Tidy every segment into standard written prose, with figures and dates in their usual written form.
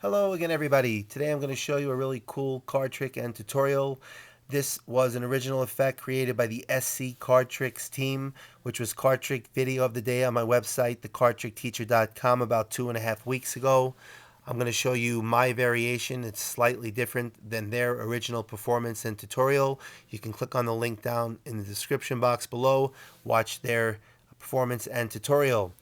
Hello again, everybody. Today I'm going to show you a really cool card trick and tutorial. This was an original effect created by the TheSCCardTricksTeam, which was card trick video of the day on my website, TheCardTrickTeacher.com, about 2.5 weeks ago. I'm going to show you my variation. It's slightly different than their original performance and tutorial. You can click on the link down in the description box below, watch their performance and tutorial.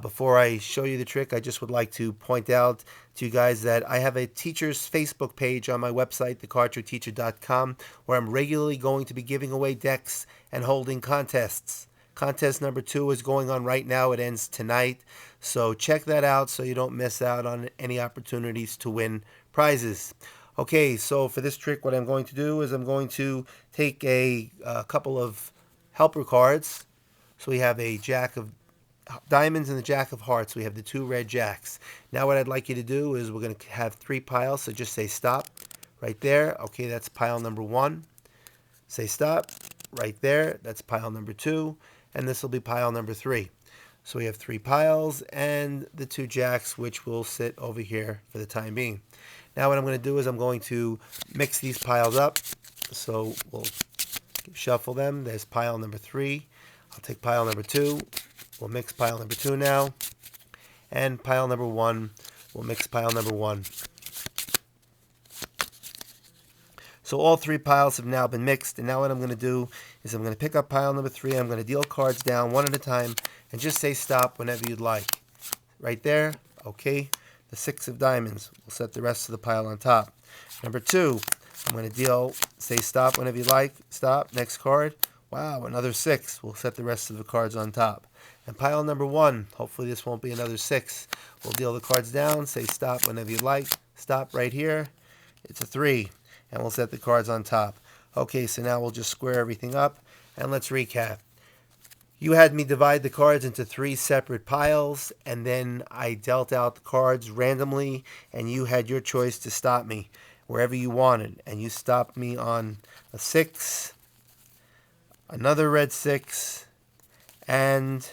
Before I show you the trick, I just would like to point out to you guys that I have a teacher's Facebook page on my website, TheCardTrickTeacher.com, where I'm regularly going to be giving away decks and holding contests. Contest number 2 is going on right now. It ends tonight. So check that out so you don't miss out on any opportunities to win prizes. Okay, so for this trick, what I'm going to do is I'm going to take a couple of helper cards. So we have a Jack of Diamonds and the Jack of Hearts. We have the 2 red jacks. Now what I'd like you to do is we're going to have 3 piles. So just say stop right there. Okay, that's pile number 1. Say stop right there. That's pile number 2. And this will be pile number 3. So we have 3 piles and the 2 jacks, which will sit over here for the time being. Now what I'm going to do is I'm going to mix these piles up. So we'll shuffle them. There's pile number 3. I'll take pile number 2. We'll mix pile number 2 now. And pile number 1. We'll mix pile number 1. So all 3 piles have now been mixed. And now what I'm going to do is I'm going to pick up pile number 3. I'm going to deal cards down one at a time. And just say stop whenever you'd like. Right there. Okay. The 6 of diamonds. We'll set the rest of the pile on top. Number 2. I'm going to say stop whenever you like. Stop. Next card. Wow, another 6. We'll set the rest of the cards on top. And pile number 1, hopefully this won't be another 6. We'll deal the cards down, say stop whenever you like. Stop right here. It's a 3. And we'll set the cards on top. Okay, so now we'll just square everything up. And let's recap. You had me divide the cards into 3 separate piles. And then I dealt out the cards randomly. And you had your choice to stop me wherever you wanted. And you stopped me on a 6. Another red 6. And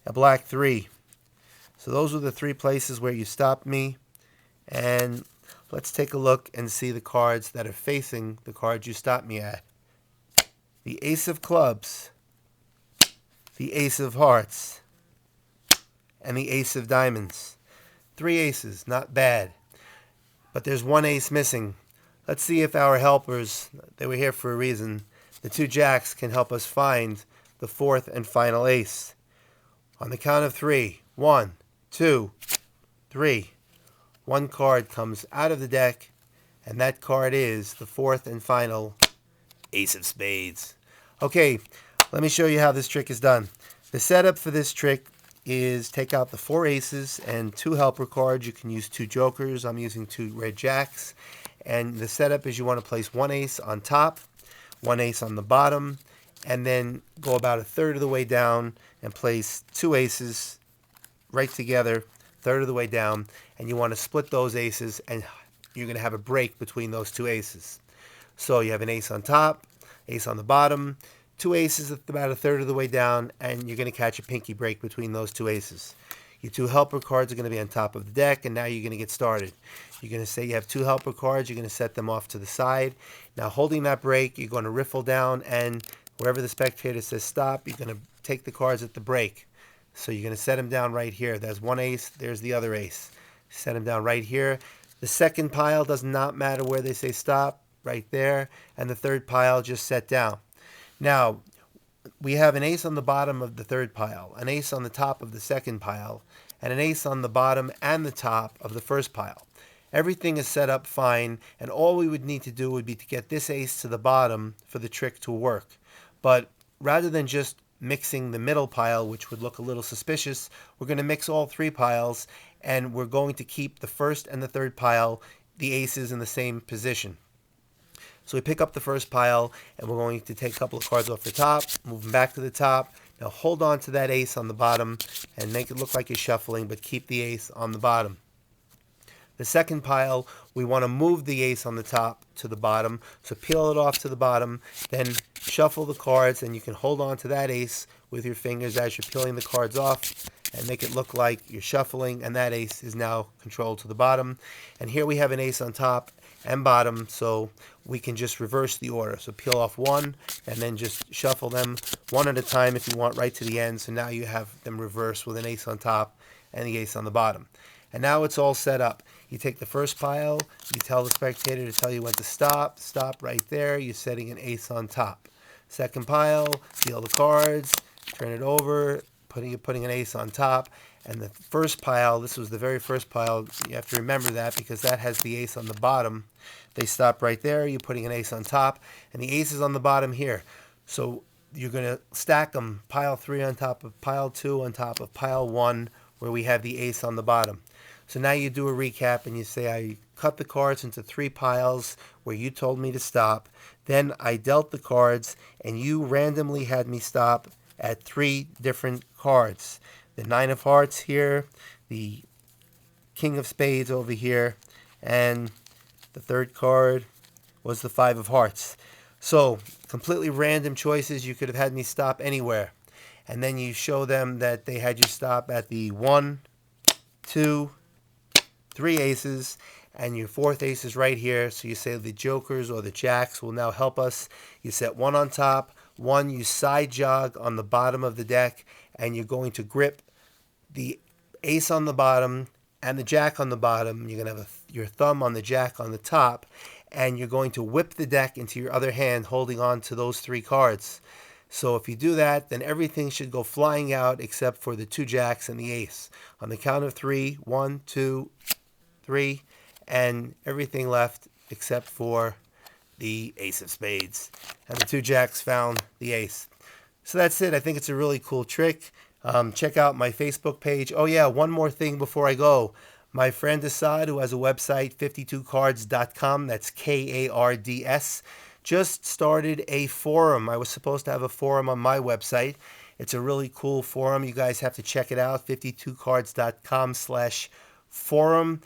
a black 3. So those were the 3 places where you stopped me. And let's take a look and see the cards that are facing the cards you stopped me at. The Ace of Clubs, the Ace of Hearts, and the Ace of Diamonds. 3 aces, not bad. But there's 1 ace missing. Let's see if our helpers, they were here for a reason, the 2 jacks can help us find the 4th and final ace. On the count of 3, 1, 2, 3, 1 card comes out of the deck, and that card is the 4th and final Ace of Spades. Okay, let me show you how this trick is done. The setup for this trick is take out the 4 aces and 2 helper cards. You can use 2 jokers. I'm using 2 red jacks. And the setup is you want to place 1 ace on top, 1 ace on the bottom, and then go about a third of the way down and place 2 aces right together, third of the way down, and you want to split those aces, and you're going to have a break between those 2 aces. So you have an ace on top, ace on the bottom, 2 aces at about a third of the way down, and you're going to catch a pinky break between those 2 aces. Your 2 helper cards are going to be on top of the deck, and now you're going to get started. You're going to say you have 2 helper cards, you're going to set them off to the side. Now holding that break, you're going to riffle down, and wherever the spectator says stop, you're going to take the cards at the break. So you're going to set them down right here. There's 1 ace, there's the other ace. Set them down right here. The second pile does not matter where they say stop, right there. And the third pile just set down. Now, we have an ace on the bottom of the third pile, an ace on the top of the second pile, and an ace on the bottom and the top of the first pile. Everything is set up fine, and all we would need to do would be to get this ace to the bottom for the trick to work. But rather than just mixing the middle pile, which would look a little suspicious, we're going to mix all 3 piles, and we're going to keep the first and the third pile, the aces, in the same position. So we pick up the first pile, and we're going to take a couple of cards off the top, move them back to the top. Now hold on to that ace on the bottom and make it look like you're shuffling, but keep the ace on the bottom. The second pile, we want to move the ace on the top to the bottom. So peel it off to the bottom, then shuffle the cards, and you can hold on to that ace with your fingers as you're peeling the cards off. and make it look like you're shuffling, and that ace is now controlled to the bottom. And here we have an ace on top and bottom, so we can just reverse the order. So peel off one and then just shuffle them one at a time if you want, right to the end. So now you have them reversed with an ace on top and the ace on the bottom. And now it's all set up. You take the first pile, you tell the spectator to tell you when to stop. Stop right there. You're setting an ace on top. Second pile, deal the cards, turn it over, putting an ace on top. And the first pile, this was the very first pile, you have to remember that because that has the ace on the bottom. They stop right there, you're putting an ace on top, and the ace is on the bottom here. So you're going to stack them, pile 3 on top of pile 2 on top of pile 1, where we have the ace on the bottom. So now you do a recap and you say, I cut the cards into 3 piles where you told me to stop. Then I dealt the cards and you randomly had me stop at 3 different cards. The 9 of hearts here, the King of spades over here, and the third card was the 5 of hearts. So completely random choices. You could have had me stop anywhere. And then you show them that they had you stop at the 1, 2, 3 aces, and your 4th ace is right here. So you say the jokers or the jacks will now help us. You set 1 on top, 1 you side jog on the bottom of the deck, and you're going to grip the ace on the bottom and the jack on the bottom. You're going to have your thumb on the jack on the top, and you're going to whip the deck into your other hand, holding on to those 3 cards. So if you do that, then everything should go flying out except for the 2 jacks and the ace. On the count of 3, 1, 2, 3, and everything left except for the ace of spades. And the 2 jacks found the ace. So that's it. I think it's a really cool trick. Check out my Facebook page. Oh yeah, one more thing before I go. My friend Assad, who has a website, 52cards.com, that's Kards, just started a forum. I was supposed to have a forum on my website. It's a really cool forum. You guys have to check it out, 52cards.com/forum.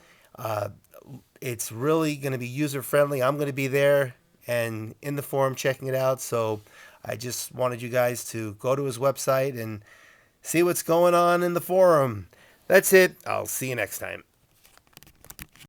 It's really going to be user-friendly. I'm going to be there and in the forum checking it out. So I just wanted you guys to go to his website and see what's going on in the forum. That's it. I'll see you next time.